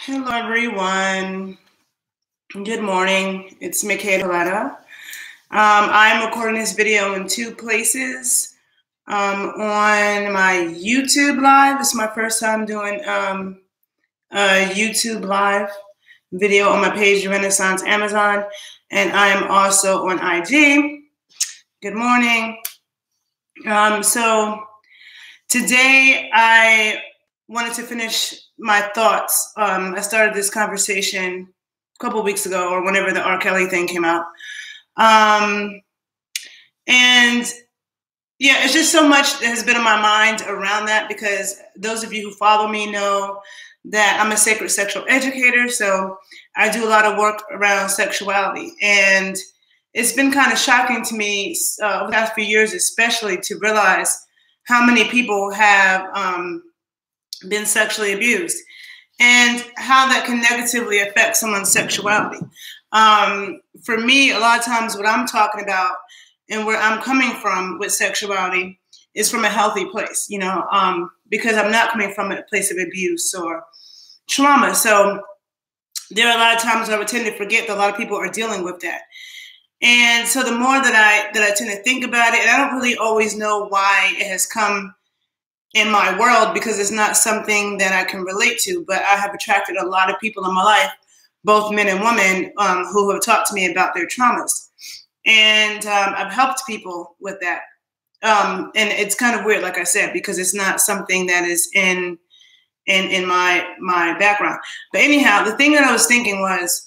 Hello, everyone. Good morning. It's Michaela. I'm recording this video in two places. On my YouTube Live. This is my first time doing a YouTube Live video on my page, Renaissance Amazon. And I am also on IG. Good morning. So today I wanted to finish my thoughts. I started this conversation a couple weeks ago, or whenever the R. Kelly thing came out. And yeah, it's just so much that has been on my mind around that, because those of you who follow me know that I'm a sacred sexual educator. So I do a lot of work around sexuality. And it's been kind of shocking to me over the past few years, especially, to realize how many people have been sexually abused and how that can negatively affect someone's sexuality. For me, a lot of times what I'm talking about and where I'm coming from with sexuality is from a healthy place, because I'm not coming from a place of abuse or trauma. So there are a lot of times where I would tend to forget that a lot of people are dealing with that. And so the more that I tend to think about it, and I don't really always know why it has come in my world, because it's not something that I can relate to, but I have attracted a lot of people in my life, both men and women, who have talked to me about their traumas. And I've helped people with that. And it's kind of weird, like I said, because it's not something that is in my background. But anyhow, the thing that I was thinking was,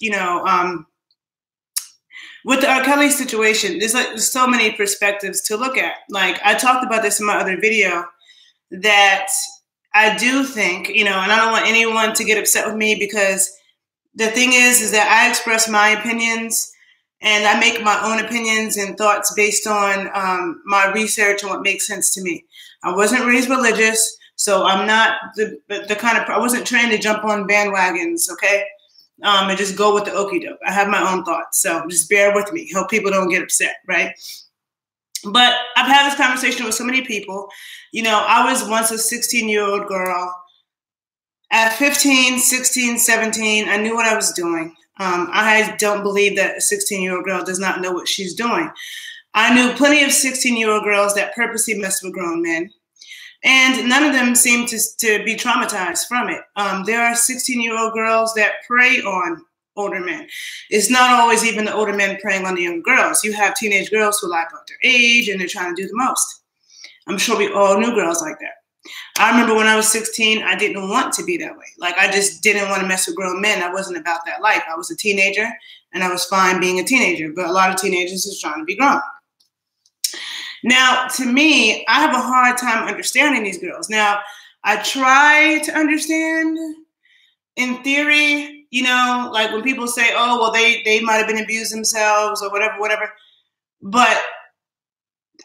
with the R. Kelly situation, there's so many perspectives to look at. Like, I talked about this in my other video, that I do think, and I don't want anyone to get upset with me, because the thing is that I express my opinions and I make my own opinions and thoughts based on my research and what makes sense to me. I wasn't raised religious, so I'm not the kind of, I wasn't trained to jump on bandwagons, okay? And just go with the okie doke. I have my own thoughts, so just bear with me. Hope people don't get upset, right? But I've had this conversation with so many people. I was once a 16-year-old girl. At 15, 16, 17, I knew what I was doing. I don't believe that a 16-year-old girl does not know what she's doing. I knew plenty of 16-year-old girls that purposely messed with grown men, and none of them seemed to be traumatized from it. There are 16-year-old girls that prey on older men. It's not always even the older men preying on the young girls. You have teenage girls who lie about their age and they're trying to do the most. I'm sure we all knew girls like that. I remember when I was 16, I didn't want to be that way. Like, I just didn't want to mess with grown men. I wasn't about that life. I was a teenager and I was fine being a teenager, but a lot of teenagers is trying to be grown. Now, to me, I have a hard time understanding these girls. Now, I try to understand in theory, like when people say, oh, well, they might have been abused themselves or whatever. But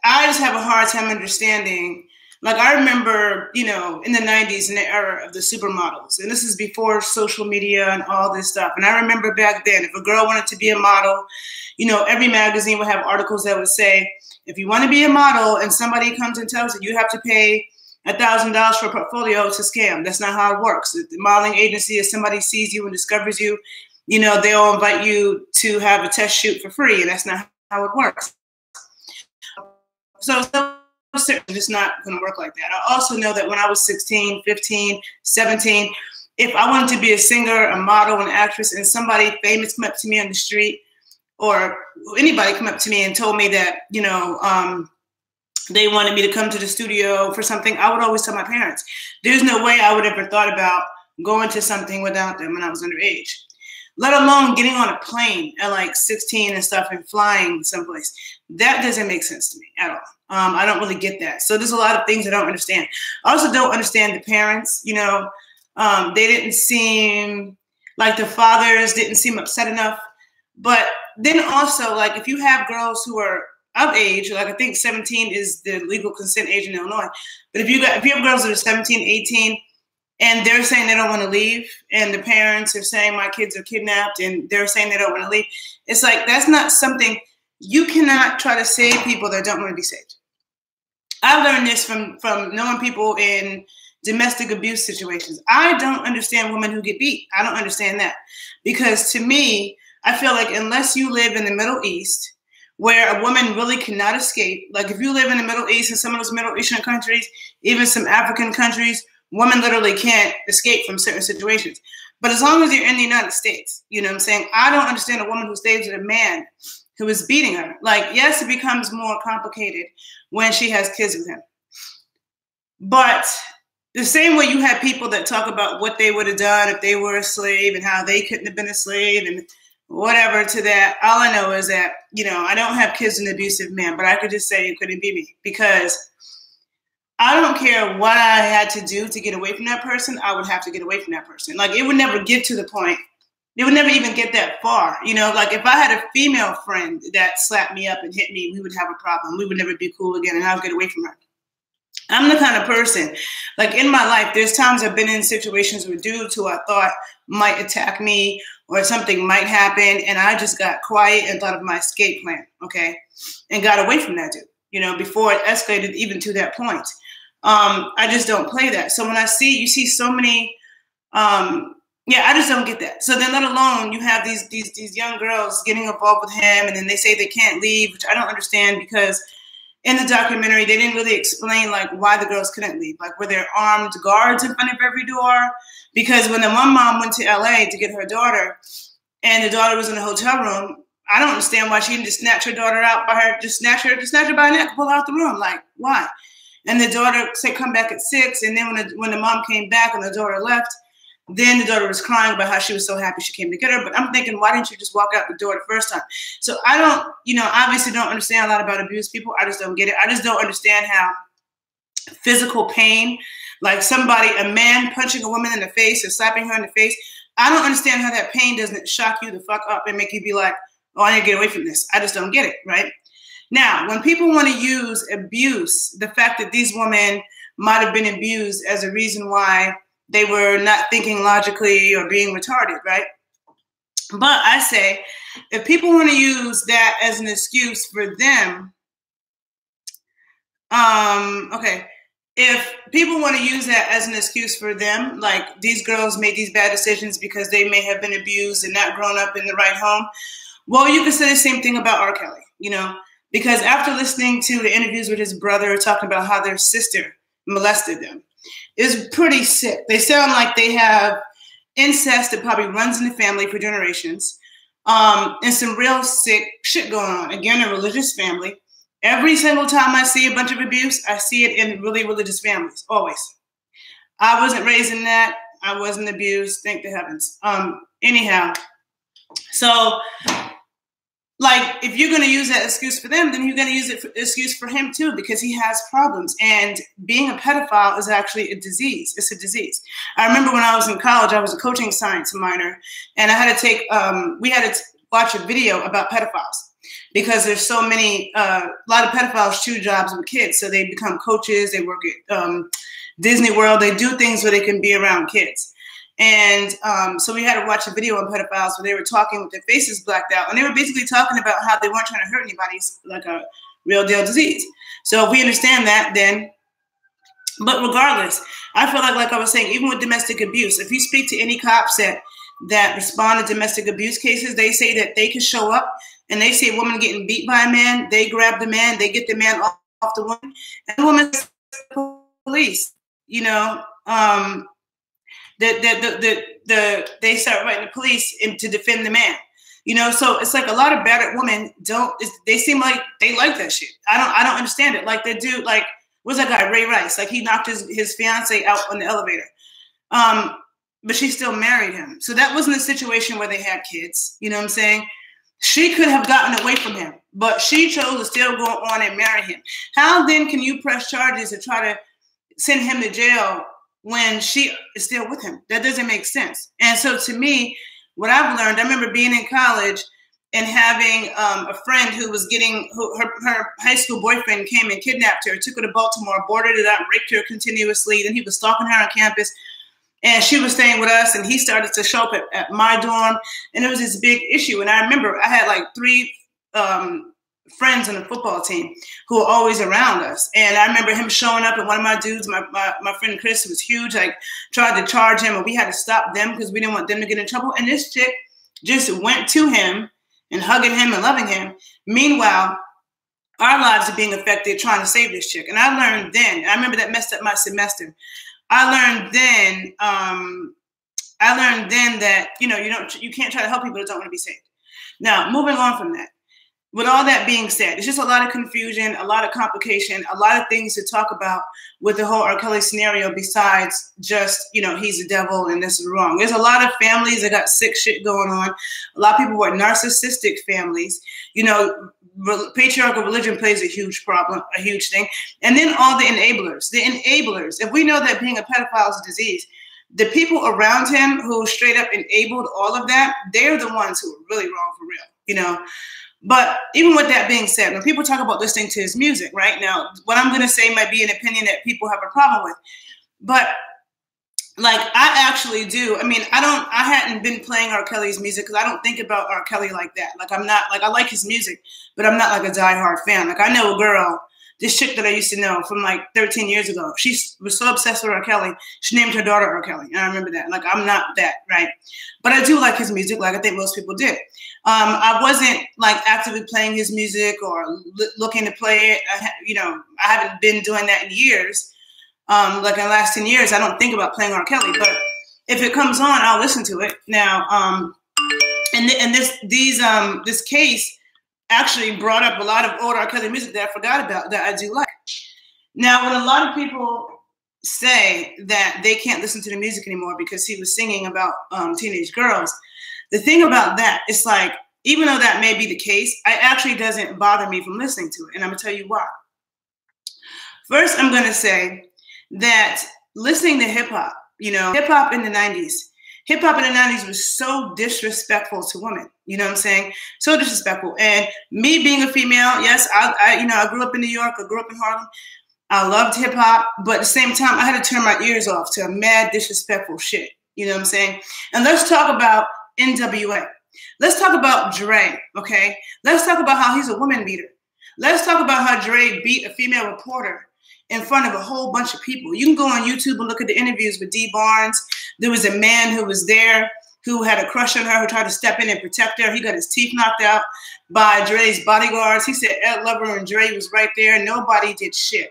I just have a hard time understanding. Like, I remember, in the 90s, in the era of the supermodels, and this is before social media and all this stuff. And I remember back then, if a girl wanted to be a model, every magazine would have articles that would say, if you want to be a model and somebody comes and tells you have to pay $1,000 for a portfolio, it's a scam. That's not how it works. The modeling agency, if somebody sees you and discovers you, they'll invite you to have a test shoot for free, and that's not how it works. So it's not going to work like that. I also know that when I was 16, 15, 17, if I wanted to be a singer, a model, an actress, and somebody famous come up to me on the street, or anybody come up to me and told me that, they wanted me to come to the studio for something, I would always tell my parents. There's no way I would ever thought about going to something without them when I was underage, let alone getting on a plane at like 16 and stuff and flying someplace. That doesn't make sense to me at all. I don't really get that. So there's a lot of things I don't understand. I also don't understand the parents. They didn't seem like the fathers didn't seem upset enough. But then also, like, if you have girls who are of age, like I think 17 is the legal consent age in Illinois. But if you have girls that are 17, 18, and they're saying they don't want to leave, and the parents are saying my kids are kidnapped, and they're saying they don't want to leave, it's like, that's not something, you cannot try to save people that don't want to be saved. I learned this from knowing people in domestic abuse situations. I don't understand women who get beat. I don't understand that. Because to me, I feel like unless you live in the Middle East, where a woman really cannot escape, like if you live in the Middle East and some of those Middle Eastern countries, even some African countries, women literally can't escape from certain situations. But as long as you're in the United States, you know what I'm saying? I don't understand a woman who stays with a man who is beating her. Like, yes, it becomes more complicated when she has kids with him. But the same way you have people that talk about what they would have done if they were a slave and how they couldn't have been a slave and whatever to that. All I know is that, you know, I don't have kids with an abusive man, but I could just say it couldn't be me because I don't care what I had to do to get away from that person. I would have to get away from that person. Like, it would never get to the point. It would never even get that far. You know, like if I had a female friend that slapped me up and hit me, we would have a problem. We would never be cool again, and I would get away from her. I'm the kind of person, like in my life, there's times I've been in situations with dudes who I thought might attack me or something might happen, and I just got quiet and thought of my escape plan, okay, and got away from that dude, you know, before it escalated even to that point. I just don't play that. So when you see so many, yeah, I just don't get that. So then let alone you have these young girls getting involved with him, and then they say they can't leave, which I don't understand because in the documentary, they didn't really explain like why the girls couldn't leave. Like, were there armed guards in front of every door? Because when the one mom went to LA to get her daughter and the daughter was in a hotel room, I don't understand why she didn't just snatch her daughter out by her, just snatch her by the neck, pull her out the room. Like, why? And the daughter said, come back at 6. And then when the mom came back and the daughter left, then the daughter was crying about how she was so happy she came to get her. But I'm thinking, why didn't you just walk out the door the first time? So I don't, you know, obviously don't understand a lot about abused people. I just don't get it. I just don't understand how physical pain, like a man punching a woman in the face or slapping her in the face, I don't understand how that pain doesn't shock you the fuck up and make you be like, oh, I need to get away from this. I just don't get it, right? Now, when people want to use abuse, the fact that these women might have been abused as a reason why they were not thinking logically or being retarded, right? But I say, if people want to use that as an excuse for them, okay, if people want to use that as an excuse for them, like these girls made these bad decisions because they may have been abused and not grown up in the right home, well, you can say the same thing about R. Kelly, you know, because after listening to the interviews with his brother talking about how their sister molested them, is pretty sick. They sound like they have incest that probably runs in the family for generations, and some real sick shit going on. Again, a religious family. Every single time I see a bunch of abuse, I see it in really religious families, always. I wasn't raised in that. I wasn't abused, thank the heavens. Anyhow, so like, if you're going to use that excuse for them, then you're going to use it for excuse for him too, because he has problems. And being a pedophile is actually a disease. It's a disease. I remember when I was in college, I was a coaching science minor, and I had to take, we had to watch a video about pedophiles because there's so many, a lot of pedophiles choose jobs with kids. So they become coaches, they work at Disney World, they do things where they can be around kids. And so we had to watch a video on pedophiles where they were talking with their faces blacked out. And they were basically talking about how they weren't trying to hurt anybody. It's like a real deal disease. So if we understand that, then, but regardless, I feel like I was saying, even with domestic abuse, if you speak to any cops that respond to domestic abuse cases, they say that they can show up and they see a woman getting beat by a man, they grab the man, they get the man off the woman, and the woman says the police, you know, they start writing the police to defend the man, you know. So it's like a lot of battered women they seem like they like that shit. I don't understand it. Like they do, like, what's that guy, Ray Rice? Like he knocked his fiance out on the elevator, but she still married him. So that wasn't a situation where they had kids. You know what I'm saying? She could have gotten away from him, but she chose to still go on and marry him. How then can you press charges and try to send him to jail when she is still with him? That doesn't make sense. And so to me, what I've learned, I remember being in college and having a friend who was her high school boyfriend came and kidnapped her, took her to Baltimore, boarded it up, raped her continuously. Then he was stalking her on campus. And she was staying with us, and he started to show up at my dorm. And it was this big issue. And I remember I had like 3 friends on the football team who are always around us. And I remember him showing up, and one of my dudes, my friend Chris, who was huge, like tried to charge him, and we had to stop them because we didn't want them to get in trouble. And this chick just went to him and hugging him and loving him. Meanwhile, our lives are being affected trying to save this chick. And I learned then, I remember that messed up my semester. I learned then that, you can't try to help people that don't want to be saved. Now, moving on from that, with all that being said, it's just a lot of confusion, a lot of complication, a lot of things to talk about with the whole R. Kelly scenario besides just, he's the devil and this is wrong. There's a lot of families that got sick shit going on. A lot of people were narcissistic families. Patriarchal religion plays a huge problem, a huge thing. And then all the enablers. If we know that being a pedophile is a disease, the people around him who straight up enabled all of that, they're the ones who are really wrong for real, But even with that being said, when people talk about listening to his music, right now, what I'm going to say might be an opinion that people have a problem with. But like, I actually do. I mean, I hadn't been playing R. Kelly's music because I don't think about R. Kelly like that. Like, I'm not, like, I like his music, but I'm not like a diehard fan. Like, I know a girl, this chick that I used to know from like 13 years ago. She was so obsessed with R. Kelly. She named her daughter R. Kelly. And I remember that. Like, I'm not that, right? But I do like his music, like I think most people did. I wasn't like actively playing his music or looking to play it. I haven't been doing that in years. Like in the last 10 years, I don't think about playing R. Kelly. But if it comes on, I'll listen to it. Now, this case actually brought up a lot of old R. Kelly music that I forgot about that I do like. Now, when a lot of people say that they can't listen to the music anymore because he was singing about teenage girls, the thing about that is like, even though that may be the case, it actually doesn't bother me from listening to it. And I'm going to tell you why. First, I'm going to say that listening to hip hop, hip-hop in the 90s, hip-hop in the 90s was so disrespectful to women. You know what I'm saying? So disrespectful. And me being a female, yes, I grew up in New York. I grew up in Harlem. I loved hip-hop. But at the same time, I had to turn my ears off to a mad disrespectful shit. You know what I'm saying? And let's talk about NWA. Let's talk about Dre, okay? Let's talk about how he's a woman beater. Let's talk about how Dre beat a female reporter in front of a whole bunch of people. You can go on YouTube and look at the interviews with Dee Barnes. There was a man who was there who had a crush on her, who tried to step in and protect her. He got his teeth knocked out by Dre's bodyguards. He said Ed Lover and Dre was right there. Nobody did shit.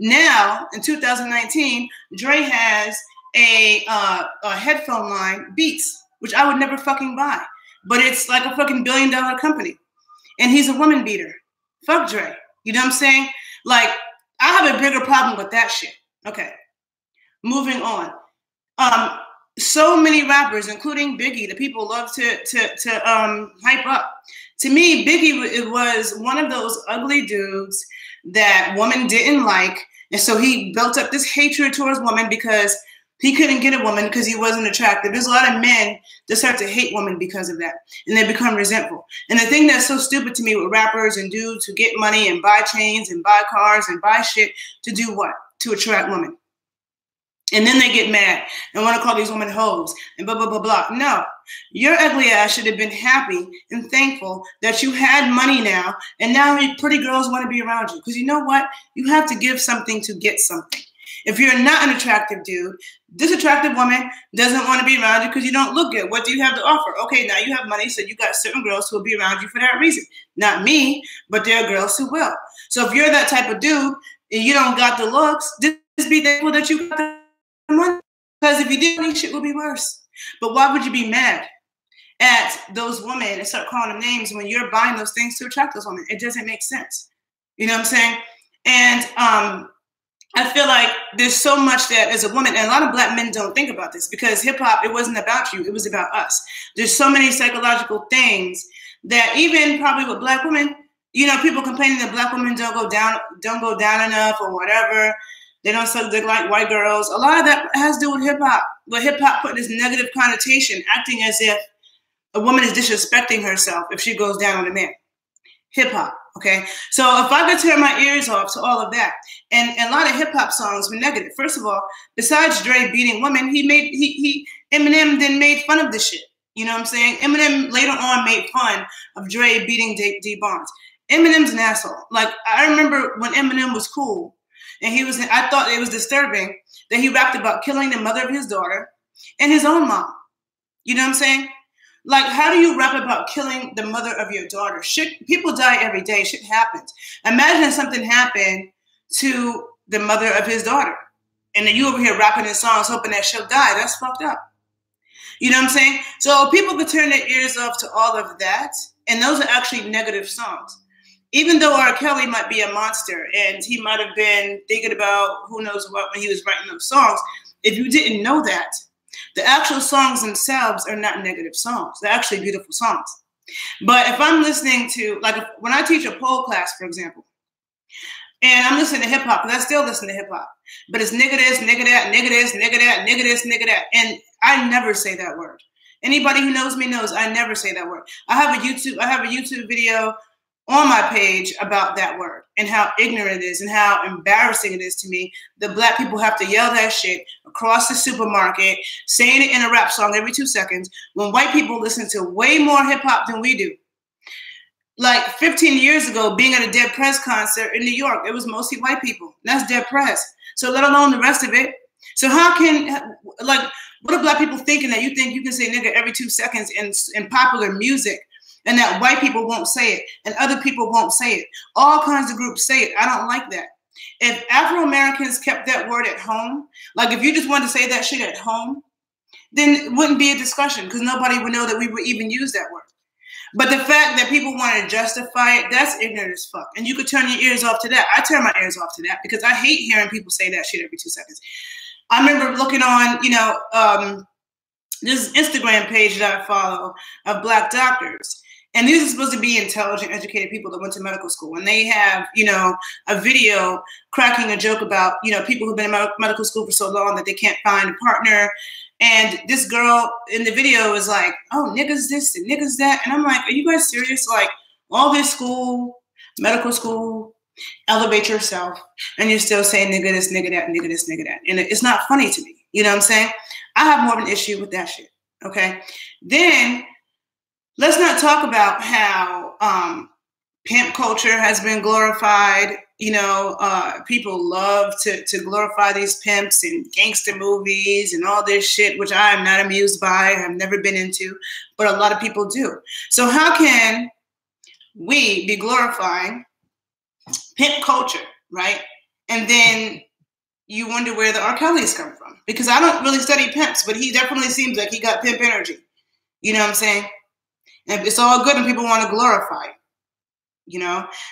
Now, in 2019, Dre has a headphone line, Beats, which I would never fucking buy. But it's like a fucking $1 billion company. And he's a woman beater. Fuck Dre. You know what I'm saying? Like, I have a bigger problem with that shit. Okay. Moving on. So many rappers, including Biggie, that people love to hype up. To me, Biggie was one of those ugly dudes that women didn't like. And so he built up this hatred towards women because he couldn't get a woman because he wasn't attractive. There's a lot of men that start to hate women because of that. And they become resentful. And the thing that's so stupid to me with rappers and dudes who get money and buy chains and buy cars and buy shit to do what? To attract women. And then they get mad and want to call these women hoes and blah, blah, blah, blah. No, your ugly ass should have been happy and thankful that you had money now. And now pretty girls want to be around you. Because you know what? You have to give something to get something. If you're not an attractive dude, this attractive woman doesn't want to be around you because you don't look good. What do you have to offer? Okay, now you have money, so you got certain girls who will be around you for that reason. Not me, but there are girls who will. So if you're that type of dude and you don't got the looks, just be thankful that you got the money. Because if you didn't, shit would be worse. But why would you be mad at those women and start calling them names when you're buying those things to attract those women? It doesn't make sense. You know what I'm saying? And I feel like there's so much that as a woman, and a lot of black men don't think about this because hip hop, it wasn't about you. It was about us. There's so many psychological things that even probably with black women, people complaining that black women don't go down enough or whatever. They don't suck dick like white girls. A lot of that has to do with hip hop. But hip hop put this negative connotation, acting as if a woman is disrespecting herself if she goes down on a man. Hip hop. Okay, so if I could turn my ears off to all of that, and a lot of hip hop songs were negative. First of all, besides Dre beating women, Eminem then made fun of this shit. You know what I'm saying? Eminem later on made fun of Dre beating Dee Barnes. Eminem's an asshole. Like, I remember when Eminem was cool, and I thought it was disturbing that he rapped about killing the mother of his daughter and his own mom. You know what I'm saying? Like, how do you rap about killing the mother of your daughter? Shit, people die every day. Shit happens. Imagine if something happened to the mother of his daughter, and then you over here rapping in songs hoping that she'll die. That's fucked up. You know what I'm saying? So people could turn their ears off to all of that, and those are actually negative songs. Even though R. Kelly might be a monster, and he might have been thinking about who knows what when he was writing those songs, if you didn't know that, the actual songs themselves are not negative songs. They're actually beautiful songs. But if I'm listening to, like, when I teach a pole class, for example, and I'm listening to hip hop, because I still listen to hip hop, but it's nigga this, nigga that, nigga this, nigga that, nigga this, nigga that, and I never say that word. Anybody who knows me knows I never say that word. I have a YouTube video on my page about that word and how ignorant it is and how embarrassing it is to me that Black people have to yell that shit across the supermarket, saying it in a rap song every 2 seconds, when white people listen to way more hip hop than we do. Like 15 years ago, being at a Dead Prez concert in New York, it was mostly white people. That's Dead Prez. So let alone the rest of it. So how can, like, what are Black people thinking that you think you can say nigga every 2 seconds in popular music, and that white people won't say it and other people won't say it? All kinds of groups say it. I don't like that. If Afro-Americans kept that word at home, like if you just wanted to say that shit at home, then it wouldn't be a discussion because nobody would know that we would even use that word. But the fact that people want to justify it, that's ignorant as fuck. And you could turn your ears off to that. I turn my ears off to that because I hate hearing people say that shit every 2 seconds. I remember looking on, this Instagram page that I follow of Black doctors. And these are supposed to be intelligent, educated people that went to medical school. And they have, a video cracking a joke about, people who've been in medical school for so long that they can't find a partner. And this girl in the video is like, oh, niggas this and niggas that. And I'm like, are you guys serious? Like, all this school, medical school, elevate yourself, and you're still saying nigga this, nigga that, nigga this, nigga that. And it's not funny to me. You know what I'm saying? I have more of an issue with that shit. Okay. Then let's not talk about how pimp culture has been glorified. People love to glorify these pimps in gangster movies and all this shit, which I am not amused by, have never been into, but a lot of people do. So how can we be glorifying pimp culture, right? And then you wonder where the R. Kellys come from. Because I don't really study pimps, but he definitely seems like he got pimp energy. You know what I'm saying? And it's all good and people want to glorify it.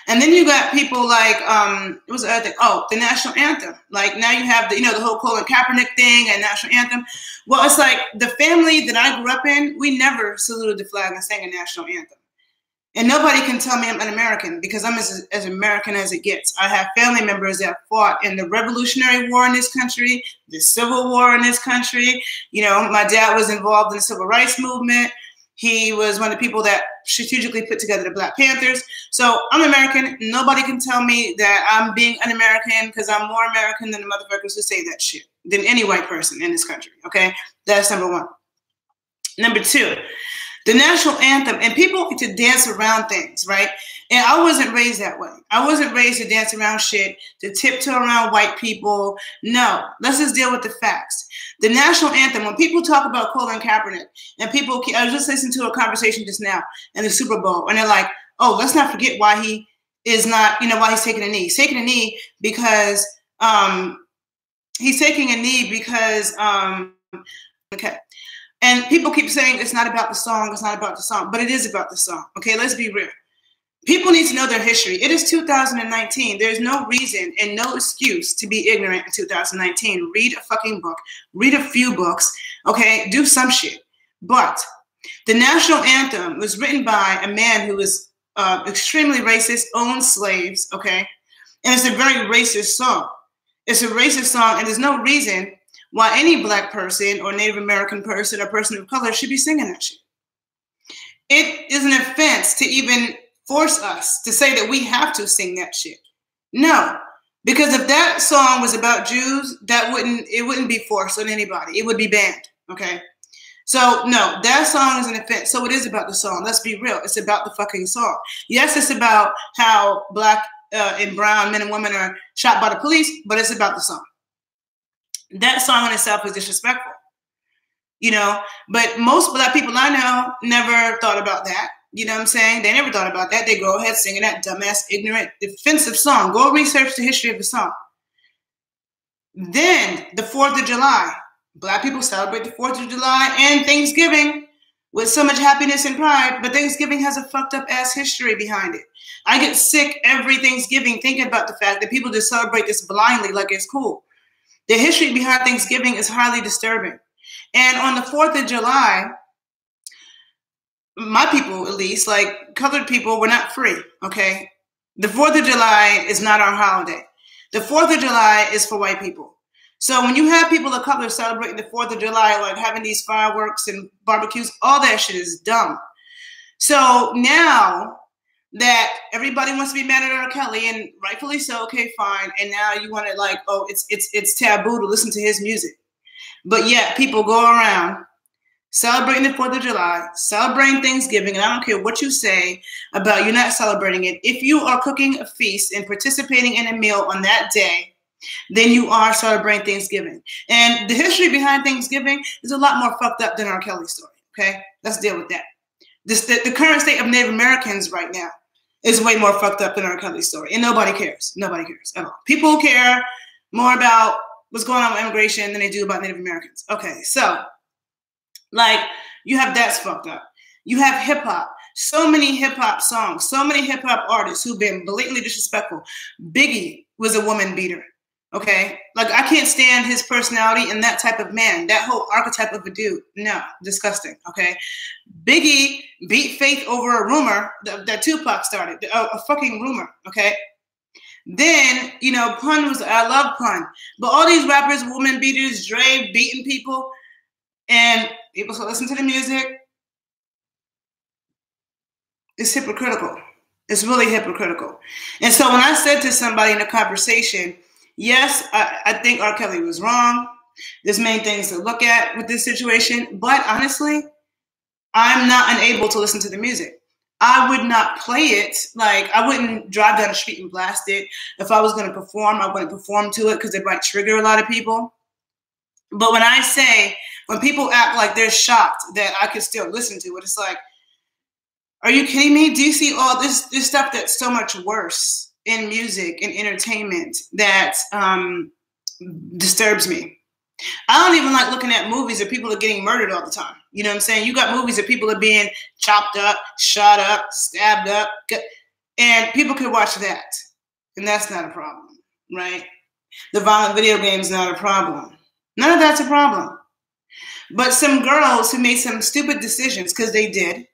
And then you got people like, what was the other thing? Oh, the national anthem. Like now you have the whole Colin Kaepernick thing and national anthem. Well, it's like the family that I grew up in, we never saluted the flag and sang a national anthem. And nobody can tell me I'm an American because I'm as American as it gets. I have family members that fought in the Revolutionary War in this country, the Civil War in this country. My dad was involved in the Civil Rights Movement. He was one of the people that strategically put together the Black Panthers. So I'm American. Nobody can tell me that I'm being un-American because I'm more American than the motherfuckers who say that shit, than any white person in this country, okay? That's number one. Number two, the national anthem, and people get to dance around things, right? And I wasn't raised that way. I wasn't raised to dance around shit, to tiptoe around white people. No, let's just deal with the facts. The national anthem, when people talk about Colin Kaepernick, and I was just listening to a conversation just now in the Super Bowl, and they're like, oh, let's not forget why he is not, why he's taking a knee. He's taking a knee because, okay. And people keep saying it's not about the song, but it is about the song. Okay, let's be real. People need to know their history. It is 2019. There's no reason and no excuse to be ignorant in 2019. Read a fucking book. Read a few books. Okay, do some shit. But the national anthem was written by a man who was extremely racist, owned slaves, okay? And it's a very racist song. It's a racist song, and there's no reason why any Black person or Native American person or person of color should be singing that shit. It is an offense to even force us to say that we have to sing that shit. No, because if that song was about Jews, it wouldn't be forced on anybody. It would be banned, okay? So no, that song is an offense. So it is about the song. Let's be real. It's about the fucking song. Yes, it's about how black and brown men and women are shot by the police, but it's about the song. That song in itself is disrespectful, you know. But most black people I know never thought about that. You know what I'm saying? They never thought about that. They go ahead singing that dumbass, ignorant, offensive song. Go research the history of the song. Then the 4th of July. Black people celebrate the 4th of July and Thanksgiving with so much happiness and pride, but Thanksgiving has a fucked up ass history behind it. I get sick every Thanksgiving thinking about the fact that people just celebrate this blindly like it's cool. The history behind Thanksgiving is highly disturbing. And on the 4th of July, my people, at least, like colored people, were not free, okay? The 4th of July is not our holiday. The 4th of July is for white people. So when you have people of color celebrating the 4th of July, like having these fireworks and barbecues, all that shit is dumb. So now that everybody wants to be mad at R. Kelly, and rightfully so, okay, fine. And now you want to like, oh, it's taboo to listen to his music. But yet people go around celebrating the 4th of July, celebrating Thanksgiving, and I don't care what you say about you not celebrating it. If you are cooking a feast and participating in a meal on that day, then you are celebrating Thanksgiving. And the history behind Thanksgiving is a lot more fucked up than R. Kelly's story, okay? Let's deal with that. The current state of Native Americans right now is way more fucked up than R. Kelly's story, and nobody cares. Nobody cares at all. People care more about what's going on with immigration than they do about Native Americans. Okay, so, like, you have that's fucked up. You have hip-hop. So many hip-hop songs, so many hip-hop artists who've been blatantly disrespectful. Biggie was a woman beater. Okay, like I can't stand his personality and that type of man, that whole archetype of a dude. No, disgusting. Okay, Biggie beat Faith over a rumor that Tupac started, a fucking rumor. Okay, then you know Pun was, I love Pun, but all these rappers, woman beaters, Dre beating people, and people still listen to the music. It's hypocritical. It's really hypocritical. And so when I said to somebody in a conversation, yes, I think R. Kelly was wrong. There's many things to look at with this situation. But honestly, I'm not unable to listen to the music. I would not play it. Like, I wouldn't drive down the street and blast it. If I was going to perform, I wouldn't perform to it because it might trigger a lot of people. But when I say, when people act like they're shocked that I could still listen to it, it's like, are you kidding me? Do you see all this stuff that's so much worse in music and entertainment that disturbs me? I don't even like looking at movies where people are getting murdered all the time. You know what I'm saying? You got movies where people are being chopped up, shot up, stabbed up, and people could watch that. And that's not a problem, right? The violent video game is not a problem. None of that's a problem. But some girls who made some stupid decisions, because they did,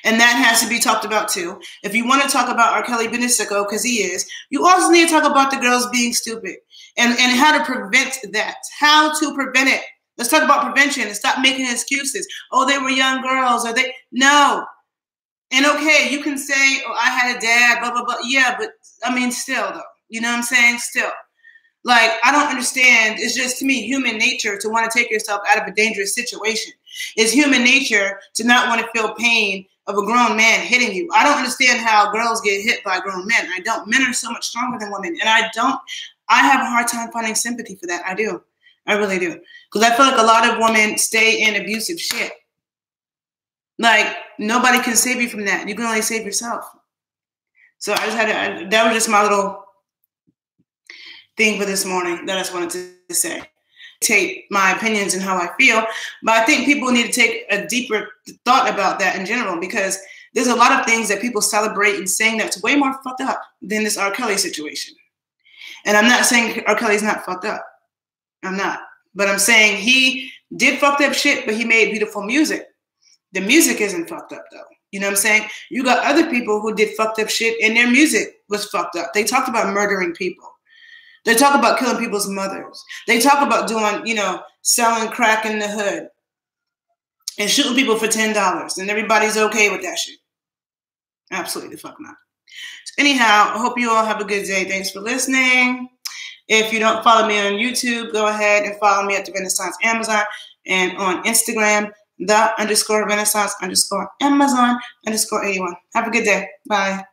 and that has to be talked about too. If you want to talk about R. Kelly being a sicko, because he is, you also need to talk about the girls being stupid and how to prevent that. How to prevent it. Let's talk about prevention and stop making excuses. Oh, they were young girls. Or they no. And okay, you can say, oh, I had a dad, blah, blah, blah. Yeah, but I mean, still though. You know what I'm saying? Still. Like, I don't understand. It's just, to me, human nature to want to take yourself out of a dangerous situation. It's human nature to not want to feel pain of a grown man hitting you. I don't understand how girls get hit by grown men. I don't. Men are so much stronger than women. And I have a hard time finding sympathy for that. I do. I really do. Because I feel like a lot of women stay in abusive shit. Like, nobody can save you from that. You can only save yourself. So I just had to, that was just my little thing for this morning that I just wanted to say. Take my opinions and how I feel, but I think people need to take a deeper thought about that in general, because there's a lot of things that people celebrate and saying that's way more fucked up than this R. Kelly situation. And I'm not saying R. Kelly's not fucked up. I'm not. But I'm saying he did fucked up shit, but he made beautiful music. The music isn't fucked up though. You know what I'm saying? You got other people who did fucked up shit and their music was fucked up. They talked about murdering people. They talk about killing people's mothers. They talk about doing, you know, selling crack in the hood and shooting people for $10. And everybody's okay with that shit. Absolutely the fuck not. So anyhow, I hope you all have a good day. Thanks for listening. If you don't follow me on YouTube, go ahead and follow me at The Renaissance Amazon and on Instagram, the_renaissance_Amazon_81. Have a good day. Bye.